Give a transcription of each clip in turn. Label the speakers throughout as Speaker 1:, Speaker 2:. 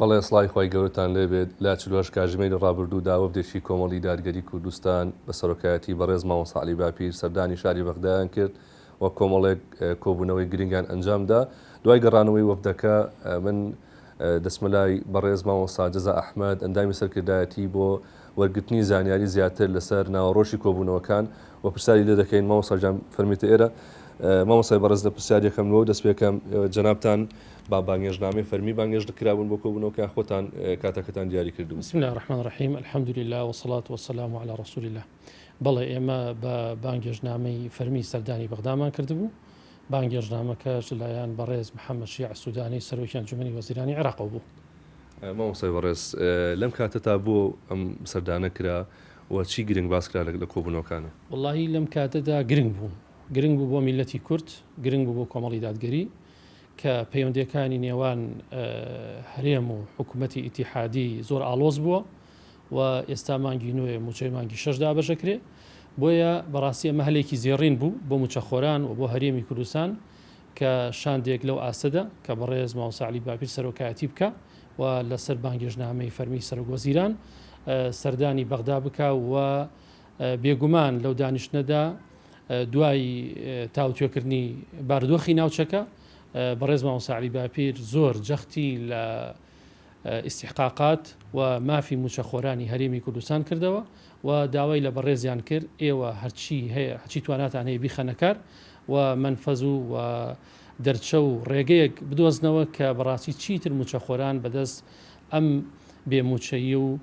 Speaker 1: بەڵێ سڵای خۆی گەورەتان لێبێت لا چلۆش کاژمەی لە ڕابردوودا وەفدێکی کۆمەڵی دادگەری کوردستان بە سەرۆکایەتی بەڕێز مامۆستا عەلی باپیر سەردانی شاری بەغدایان کرد وە کۆمەڵێک کۆبوونەوەی گرنگیان ئەنجامدا. دوای گەڕانەوەی وەفدەکە من دەسمەلای بەڕێز مامۆستا جەزا ئەحمەد ئەندامی سەرکردایەتی بۆ وەرگرتنی زانیاری زیاتر لەسەر ناوەڕۆژی کۆبوونەوەکان و پرسیاری لێ دەکەین. مامۆستا جان فەرمیتە ئێرە مامۆستای بەڕێز لە پرسیارێکەکەمەوە دەست پێکەم جەنابتان با بانگێژنامەی فەرمی بانگێژ دەکرابوون بۆ کۆبوونەوەکان خۆتان کاتەکەتان دیاری کردوون.
Speaker 2: بسم الله الرحمن الرحیم الحمد لله والصلاة والسلام على رسول الله. بەڵێ ئێمە بە بانگێژنامەی فەرمی سەردانی بەغدامان کردبوو. بانگێژنامەکەش لەلایەن بەڕێز محەممەد شیع سوودانی سەرۆکی ئەنجومەنی وەزیرانی عێراق بوو.
Speaker 1: مامۆستای بەڕێز لەم کاتەتا بۆ ئەم سەردانە کرا و چی گرنگ باسکرا لە کۆبوونەوەکانە؟
Speaker 2: وەڵاهی لەم کاتەدا گرنگ بوو بۆ میلەتی کورد، گرنگ بوو بۆ کۆمەڵی دادگەری کە پەیوەندیەکانی نێوان هەرێم و حکوومەتی ئیتیحادی زۆر ئالۆز بووە و ئێستا مانگی نوێ موچەی مانگی شەشدا بەشەکرێ. بۆیە بەڕاستی ئەمە هەلێکی زێڕین بوو بۆ موچەخۆران و بۆ هەرێمی کوردستان کە شاندێک لەو ئاسەدا کە بەڕێز مامۆستا عەلی باپیر سەرۆکایەتی بکە و لەسەر بانگێژنامەی فەرمی سەرۆکوەزیران سەردانی بەغدا بکە و بێگومان لەو دانیشتنەدا دوای تاوتوێکردنی باردۆخی ناوچەکە بەڕێز مامۆستا عەلی باپیر زۆر جەختی لە ئیستیحقاقات و مافی موچەخۆرانی هەرێمی کوردستان کردەوە و داوای لە بەڕێزیان کرد ئێوە هەرچی هەیە هەرچی تواناتان هەیە بیخەنەکار و منفەز و دەرچە و ڕێگەیەک بدۆزنەوە کە بەڕاستی چیتر موچەخۆران بەدەست ئەم بێموچەیی و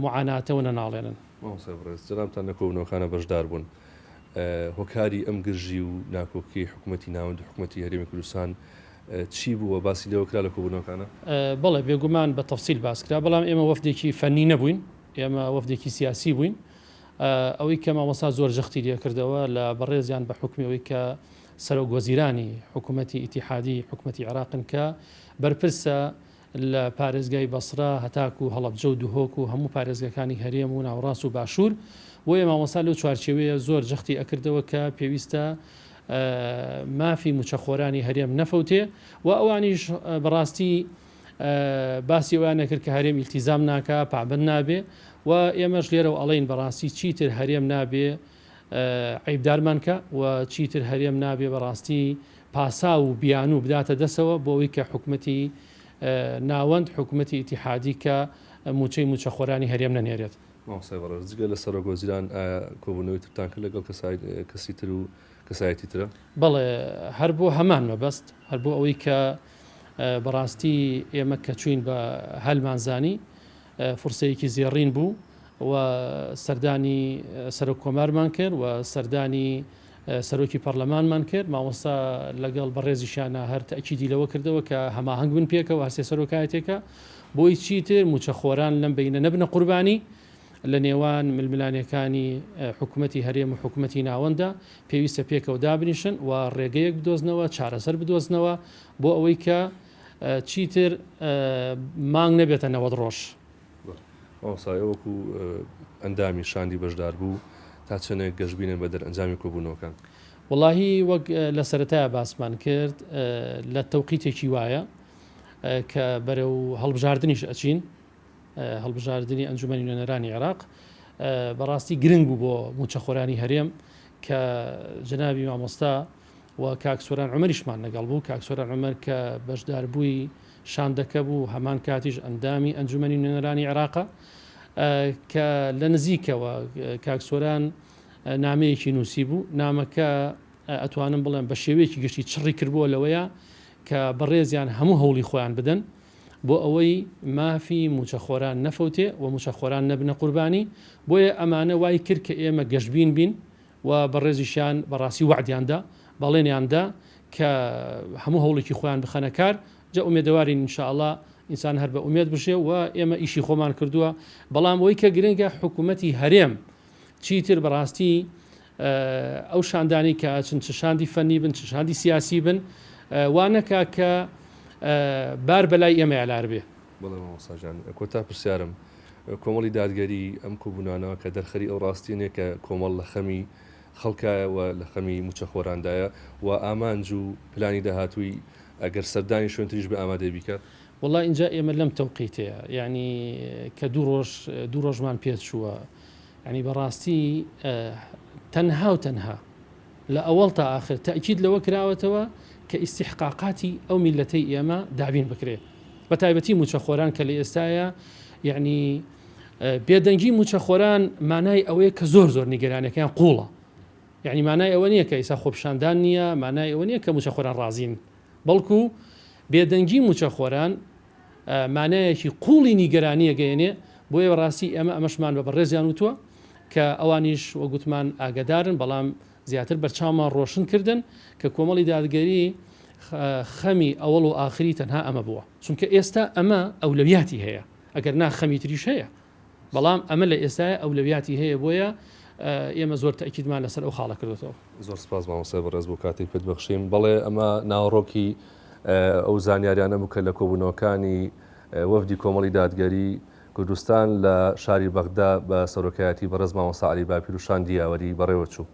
Speaker 2: معاناتەوە نەناڵێنن.
Speaker 1: مامۆستا بەڕێز جەنابتان لە کۆبوونەوەکانە بەشدار بوون. هۆکاری ئەم گرژی و ناکۆکی حکوومەتی ناوەند حکوومەتی هەرێمی کوردستان چی بووە باسی لەوەکرا لە کۆبوونەوەکانە؟
Speaker 2: بەڵێ بێگومان بە تەفسیل باسکرا، بەڵام ئێمە وەفدێکی فەنی نەبووین، ئێمە وەفدێکی سیاسی بووین. ئەوەی کە مامۆستا زۆر جەختی لێ کردەوە لە بەڕێزیان بە حکمی ئەوەی کە سەرۆکوەزیرانی حکوومەتی ئیتیحادی حکوومەتی عێراقن کە بەرپرسە لە پارێزگای بەسرا هەتاکو و هەڵەبجە و دوهۆک و هەموو پارێزگەکانی هەرێم و ناوەڕاست و باشوور. بۆیە مامۆستا لەو چوارچێوەیە زۆر جەختی ئەکردەوە کە پێویستە مافی موچەخۆرانی هەرێم نەفەوتێ و ئەوانیش بەڕاستی باسی ئەویان نەکرد کە هەرێم ئیلتیزام ناکە پابند نابێ و ئێمەش لێرە ئەڵێن بەڕاستی چیتر هەرێم نابێ عیبدارمان کە و چیتر هەرێم نابێ بەڕاستی پاسا و بیان و بداتە دەسەوە بۆ ئەوەی کە حکوومەتی ناوەند حکوومەتی ئیتیحادی کە موچەی موچەخۆرانی هەرێم نەنێرێت.
Speaker 1: مامۆستای بەڕێز جگە لە سەرۆکوەزیران کۆبوونەوەی ترتان کرد لەگەڵ کەسی تر و کەسایەتی ترە؟
Speaker 2: بەڵێ هەر بۆ هەمان مەبەست، هەر بۆ ئەوەی کە بەڕاستی ئێمە کە چوین بە هەلمانزانی فرسەیەکی زێڕین بوو و سەردانی سەرۆک کۆمارمان کرد و سەردانی سەرۆکی پەرلەمانمان کرد. مامۆستا لەگەڵ بەڕێزیشانە هەر تەکیدی لەوە کردەوە کە هەماهەنگ بن پێکەوە هەرسێ سەرۆکایەتێکە بۆی چیتر موچەخۆران لەم بینە نەبنە قوربانی لە نێوان ململانەکانی حکوومەتی هەرێم و حکوومەتی ناوەندە پێویستە پێکەوە دابنیشن و ڕێگەیەک بدۆزنەوە چارەسەر بدۆزنەوە بۆ ئەوەی کە چیتر مانگ نەبێتە نەوەت ڕۆژ.
Speaker 1: مامۆستا وەکو ئەندامی شاندی بەشدار بوو تا چەندێک گەشتبینن بە دەرئەنجامی کۆبوونەوەکان؟
Speaker 2: وەڵاهی وەک لە سەرەتایە باسمان کرد لە تەوقیتێکی وایە کە بەرەو هەڵبژاردنیش ئەچین، هەڵبژاردننی ئەنجومەنی نوێنەرانی عێراق بەڕاستی گرنگ بوو بۆ موچەخۆرانی هەرێم کە جەنابی مامۆستا و کاکسۆران عومەریشمان لەگەڵ بوو. کاکسۆران عومەر کە بەشدار بووی شاندەکە بوو، هەمان کاتیش ئەندامی ئەنجومەنی نوێنەرانی عێراقە کە لە نزیکەوە کاکسۆران نامەیەکی نووسی بوو. نامەکە ئەتوانم بڵێم بە شێوەیەکی گشتی چڕی کردبووە لەوەیە کە بەڕێزیان هەموو هەوڵی خۆیان بدەن بۆ ئەوەی مافی موچەخۆران نەفەوتێ و موچەخۆران نەبنە قوربانی. بۆیە ئەمانە وای کرد کە ئێمە گەشتبین بین و بەڕێزیشان بەڕاستی وعدیاندا بەڵێنیاندا کە هەموو هەوڵێکی خۆیان بخەنە کار. جا ئومێدەوارین ئینشاءڵڵا ئینسان هەر بە ئومێد بشێ و ئێمە ئیشی خۆمان کردووە. بەڵام ئەوەی کە گرنگە حکوومەتی هەرێم چیتر بەڕاستی ئەو شاندانی کە چ شاندی فەنی بن چ شاندی سیاسی بن وانەکە کە بار بەلای ئێمە یالار بێ.
Speaker 1: بەڵێ مامۆستا جان کۆتا پرسیارم کۆمەڵی دادگەری ئەم کۆبوونانەوە کە دەرخەری ئەو ڕاستینێ کە کۆمەڵ لە خەمی خەڵکایەوە لە خەمی موچەخۆراندایە و ئامانج و پلانی داهاتووی ئەگەر سەردانی شوێنتریش بە ئامادەی بیکات.
Speaker 2: والله اینجا ئێمە لەم تەوقیتەیە یعنی کە دوو ڕۆژمان پێچووە ینی بەڕاستی تەنها و تەنها لە ئەوڵ تا ئاخر تاکید لەوە کراوەتەوە کە ئیسیحقاقاتی ئەو میلەتەی ئێمە دابین بکرێت بە تایبەتی موچەخۆران کە لە ئێستاە یعنی بێدەنگی موچەخۆران مانای ئەوەیە کە زۆر نیگەرانەکەیان قوڵە یعنی مانای ئەوە نییە کە ئیسا خۆپشاندان نییە مانای ئەوە نییە کە موچەخۆران ڕازین بەڵکو بێدەنگی موچەخۆران مانایەکی قوڵی نیگەرانیە گەیەنێ بۆیە ڕاستی ئێمە ئەمەشمان بە بەڕێزیان وتووە کە ئەوانیش وەگوتمان ئاگدارن بەڵام زیاتر بەرچاومان ڕۆشن کردن کە کۆمەڵی دادگەری خەمی ئەوڵ و ئاخری تەنها ئەمە بووە چونکە ئێستا ئەمە ئەولەویاتی هەیە ئەگەر نا خەمی تریش هەیە بەڵام ئەمە لە ئێستای ئەولەویاتی هەیە بۆیە ئێمە زۆر تاکیدمان لەسەر ئەو خاڵە کردوەوە.
Speaker 1: زۆر سپاس مامۆستا بەڕێز بۆ کاتێک پێت بەخشیم. بەڵێ ئەمە ناوەڕۆکی ئەو زانیاریانە بوو کە لە کۆبوونەوەکانی وەفدی کۆمەڵی دادگەری کوردستان لە شاری بەغدا بە سەرۆکایەتی بەڕێز مامۆستا عەلی باپیر و شان دیاوەری بەڕێوە چوو.